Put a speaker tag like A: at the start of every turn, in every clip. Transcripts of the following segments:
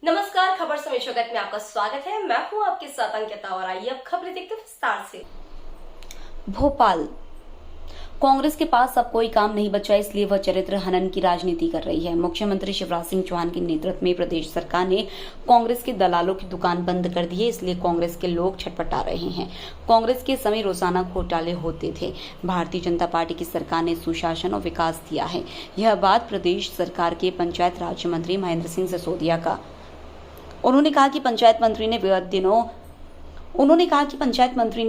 A: नमस्कार, खबर समय जगत में आपका स्वागत है। मैं हूं आपके साथ अंकिता और आइए अब खबरें देखते हैं विस्तार से।
B: भोपाल। कांग्रेस के पास अब कोई काम नहीं बचा, इसलिए वह चरित्र हनन की राजनीति कर रही है। मुख्यमंत्री शिवराज सिंह चौहान के नेतृत्व में प्रदेश सरकार ने कांग्रेस के दलालों की दुकान बंद कर दी है, इसलिए कांग्रेस के लोग छटपटा रहे हैं। कांग्रेस के समय रोजाना घोटाले होते थे। भारतीय जनता पार्टी की सरकार ने सुशासन और विकास दिया है। यह बात प्रदेश सरकार के पंचायत राज्य मंत्री महेंद्र सिंह सिसोदिया का। उन्होंने कहा कि पंचायत मंत्री ने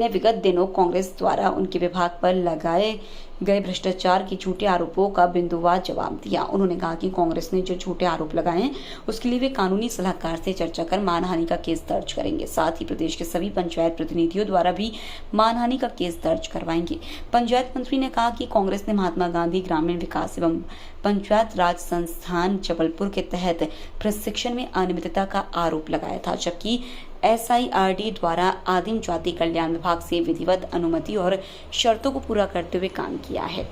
B: विगत दिनों कांग्रेस द्वारा उनके विभाग पर लगाए गए भ्रष्टाचार के झूठे आरोपों का बिंदुवार जवाब दिया। उन्होंने कहा कि कांग्रेस ने जो झूठे आरोप लगाए हैं उसके लिए वे कानूनी सलाहकार से चर्चा कर मानहानि का केस दर्ज करेंगे। साथ ही प्रदेश के सभी पंचायत प्रतिनिधियों द्वारा भी मानहानि का केस दर्ज करवाएंगे। पंचायत मंत्री ने कहा कि कांग्रेस ने महात्मा गांधी ग्रामीण विकास एवं पंचायत राज संस्थान जबलपुर के तहत प्रशिक्षण में अनियमितता का आरोप लगाया था, जबकि SIRD द्वारा आदिम जाति कल्याण विभाग से विधिवत अनुमति और शर्तों को पूरा करते हुए काम किया है।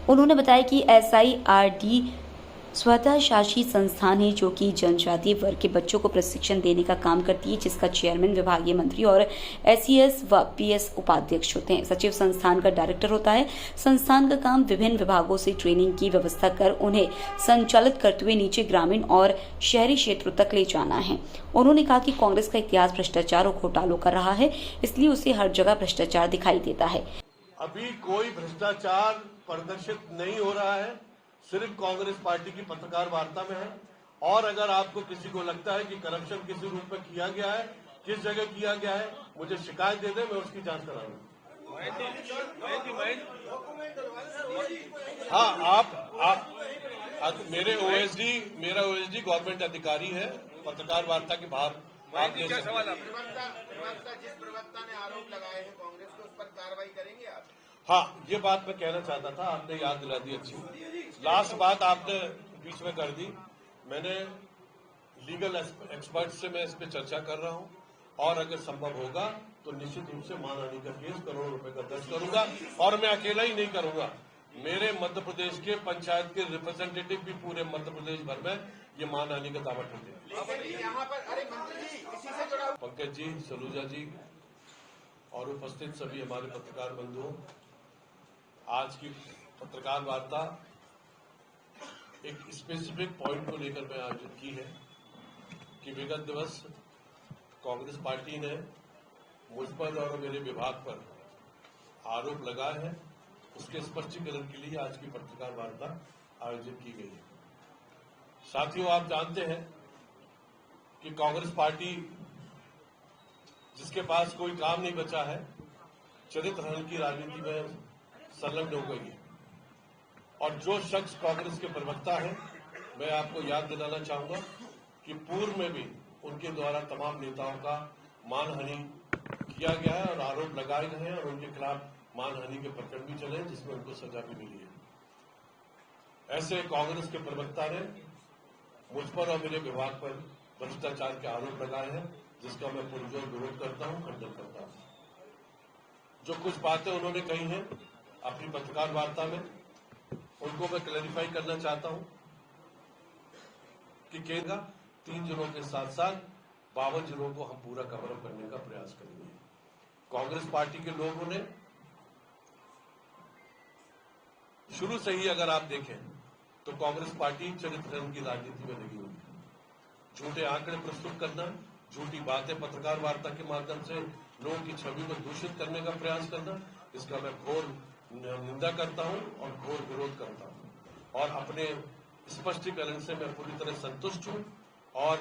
B: उन्होंने बताया कि SIRD स्वतः शासी संस्थान है जो कि जनजातीय वर्ग के बच्चों को प्रशिक्षण देने का काम करती है, जिसका चेयरमैन विभागीय मंत्री और SES व PS उपाध्यक्ष होते हैं। सचिव संस्थान का डायरेक्टर होता है। संस्थान का काम विभिन्न विभागों से ट्रेनिंग की व्यवस्था कर उन्हें संचालित करते हुए नीचे ग्रामीण और शहरी क्षेत्रों तक ले जाना है। उन्होंने कहा कि कांग्रेस का इतिहास भ्रष्टाचार और घोटालों का रहा है, इसलिए उसे हर जगह भ्रष्टाचार दिखाई देता है।
C: अभी कोई भ्रष्टाचार प्रदर्शित नहीं हो रहा है, सिर्फ कांग्रेस पार्टी की पत्रकार वार्ता में है। और अगर आपको किसी को लगता है कि करप्शन किसी रूप में किया गया है, किस जगह किया गया है, मुझे शिकायत दे दे, मैं उसकी जांच कराऊंगा। हाँ, आप मेरा ओएसडी गवर्नमेंट अधिकारी है, पत्रकार वार्ता के बाहर आप ले सकते हैं।
D: जिस प्रवक्ता ने आरोप लगाए हैं कांग्रेस को, उस पर कार्रवाई करेंगे आप?
C: हाँ, ये बात मैं कहना चाहता था, आपने याद दिला दी अच्छी। लास्ट बात आपने बीच में कर दी। मैंने लीगल एक्सपर्ट से मैं इस पे चर्चा कर रहा हूँ और अगर संभव होगा तो निश्चित रूप से मानहानि का केस करोड़ों रुपए का दर्ज करूंगा। और मैं अकेला ही नहीं करूंगा, मेरे मध्य प्रदेश के पंचायत के रिप्रेजेंटेटिव भी पूरे मध्य प्रदेश भर में ये मानहानि का दावा करते हैं।
D: यहाँ पर अरे मंत्री जी, इसी से जुड़ा
C: पंकज जी, सलूजा जी और उपस्थित सभी हमारे पत्रकार बंधुओं, आज की पत्रकार वार्ता एक स्पेसिफिक पॉइंट को लेकर मैं आयोजित की है कि विगत दिवस कांग्रेस पार्टी ने मुझ पर और मेरे विभाग पर आरोप लगाए हैं, उसके स्पष्टीकरण के लिए आज की पत्रकार वार्ता आयोजित की गई है। साथियों, आप जानते हैं कि कांग्रेस पार्टी जिसके पास कोई काम नहीं बचा है, चरित्र हनन की राजनीति में संलग्न हो गई है। और जो शख्स कांग्रेस के प्रवक्ता हैं, मैं आपको याद दिलाना चाहूंगा कि पूर्व में भी उनके द्वारा तमाम नेताओं का मानहानि किया गया है और आरोप लगाए गए हैं और उनके खिलाफ मानहानि के प्रकरण भी चले हैं, जिसमें उनको सजा भी मिली है। ऐसे कांग्रेस के प्रवक्ता ने मुझ पर और मेरे विभाग पर भ्रष्टाचार के आरोप लगाए हैं, जिसका मैं पुरजोर विरोध करता हूं, खंडन करता हूं। जो कुछ बातें उन्होंने कही हैं अपनी पत्रकार वार्ता में, उनको मैं क्लैरिफाई करना चाहता हूं कि केंद्र 3 जिलों के साथ साथ 52 जिलों को हम पूरा कवर अप करने का प्रयास करेंगे। कांग्रेस पार्टी के लोगों ने शुरू से ही, अगर आप देखें तो कांग्रेस पार्टी चरित्र हनन की राजनीति में लगी हुई है। झूठे आंकड़े प्रस्तुत करना, झूठी बातें पत्रकार वार्ता के माध्यम से लोगों की छवि को दूषित करने का प्रयास करना, इसका मैं घोर निंदा करता हूं और घोर विरोध करता हूं। और अपने स्पष्टीकरण से मैं पूरी तरह संतुष्ट हूं। और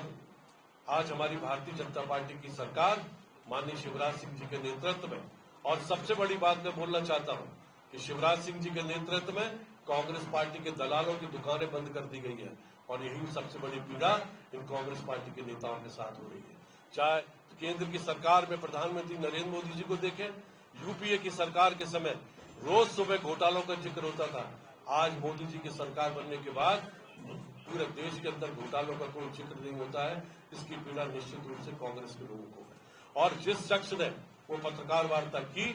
C: आज हमारी भारतीय जनता पार्टी की सरकार माननीय शिवराज सिंह जी के नेतृत्व में, और सबसे बड़ी बात मैं बोलना चाहता हूं कि शिवराज सिंह जी के नेतृत्व में कांग्रेस पार्टी के दलालों की दुकानें बंद कर दी गई है। और यही सबसे बड़ी पीड़ा इन कांग्रेस पार्टी के नेताओं के साथ हो रही है। चाहे केंद्र की सरकार में प्रधानमंत्री नरेंद्र मोदी जी को देखें, यूपीए की सरकार के समय रोज सुबह घोटालों का जिक्र होता था। आज मोदी जी की सरकार बनने के बाद पूरे देश के अंदर घोटालों का कोई जिक्र नहीं होता है। इसकी पीड़ा निश्चित रूप से कांग्रेस के लोगों को है। और जिस शख्स ने वो पत्रकार वार्ता की,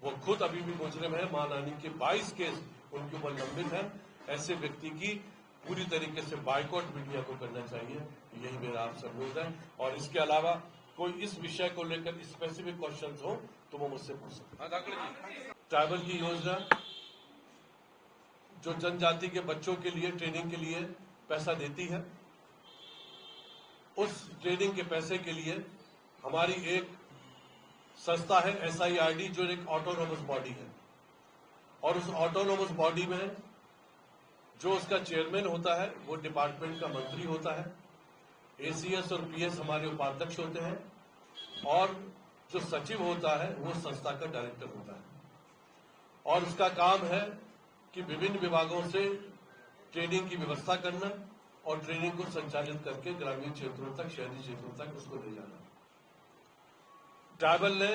C: वो खुद अभी भी मुजरिम है। मानहानि के 22 केस उनके ऊपर लंबित है। ऐसे व्यक्ति की पूरी तरीके से बाइकआउट मीडिया को करना चाहिए, यही मेरा आपसे अनुरोध है। और इसके अलावा कोई इस विषय को लेकर स्पेसिफिक क्वेश्चन हो तो वो मुझसे पूछ सकते हैं। ट्राइबल की योजना जो जनजाति के बच्चों के लिए ट्रेनिंग के लिए पैसा देती है, उस ट्रेनिंग के पैसे के लिए हमारी एक संस्था है SIRD, जो एक ऑटोनोमस बॉडी है, और उस ऑटोनोमस बॉडी में जो उसका चेयरमैन होता है वो डिपार्टमेंट का मंत्री होता है, ACS और PS हमारे उपाध्यक्ष होते हैं, और जो सचिव होता है वो संस्था का डायरेक्टर होता है। और उसका काम है कि विभिन्न विभागों से ट्रेनिंग की व्यवस्था करना और ट्रेनिंग को संचालित करके ग्रामीण क्षेत्रों तक, शहरी क्षेत्रों तक उसको ले जाना। ट्राइबल ने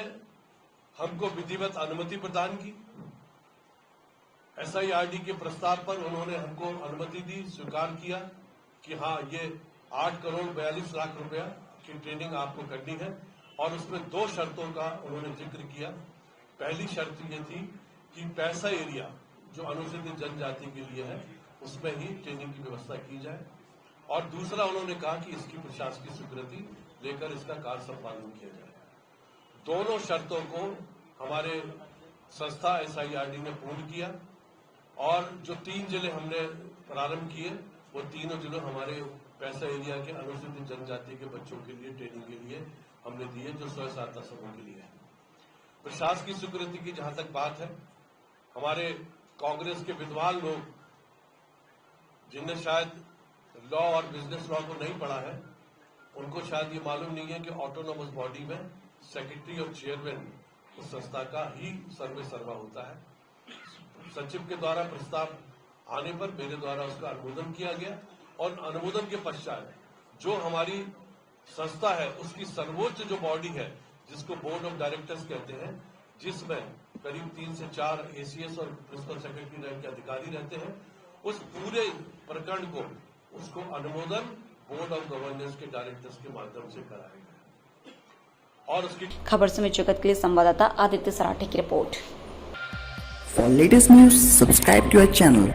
C: हमको विधिवत अनुमति प्रदान की। SIRD के प्रस्ताव पर उन्होंने हमको अनुमति दी, स्वीकार किया कि हाँ, ये 8 करोड़ 42 लाख रुपया की ट्रेनिंग आपको करनी है। और उसमें 2 शर्तों का उन्होंने जिक्र किया। पहली शर्त ये थी कि पैसा एरिया जो अनुसूचित जनजाति के लिए है उसमें ही ट्रेनिंग की व्यवस्था की जाए, और दूसरा उन्होंने कहा कि इसकी प्रशासकीय स्वीकृति लेकर इसका कार्य संपादन किया जाए। दोनों शर्तों को हमारे संस्था SIRD ने पूर्ण किया, और जो 3 जिले हमने प्रारंभ किए वो तीनों जिले हमारे पैसा एरिया के अनुसूचित जनजाति के बच्चों के लिए ट्रेनिंग के लिए हमने दिए, जो स्वयं सहायता समूह के लिए है। प्रशासकीय स्वीकृति की जहां तक बात है, हमारे कांग्रेस के विद्वान लोग जिनने शायद लॉ और बिजनेस लॉ को नहीं पढ़ा है, उनको शायद ये मालूम नहीं है कि ऑटोनोमस बॉडी में सेक्रेटरी और चेयरमैन उस संस्था का ही सर्वे सर्वा होता है। सचिव के द्वारा प्रस्ताव आने पर मेरे द्वारा उसका अनुमोदन किया गया, और अनुमोदन के पश्चात जो हमारी संस्था है उसकी सर्वोच्च जो बॉडी है, जिसको बोर्ड ऑफ डायरेक्टर्स कहते हैं, जिसमें करीब 3 से 4 ACS और प्रिंसिपल सेक्रेटरी रैंक के अधिकारी रहते हैं, उस पूरे प्रकरण को उसको अनुमोदन बोर्ड ऑफ गवर्नेंस के डायरेक्टर्स के माध्यम से कराया गया। और उसकी
B: खबर समेत जगत के लिए संवाददाता आदित्य सराठे की report.
E: For latest news, subscribe to our channel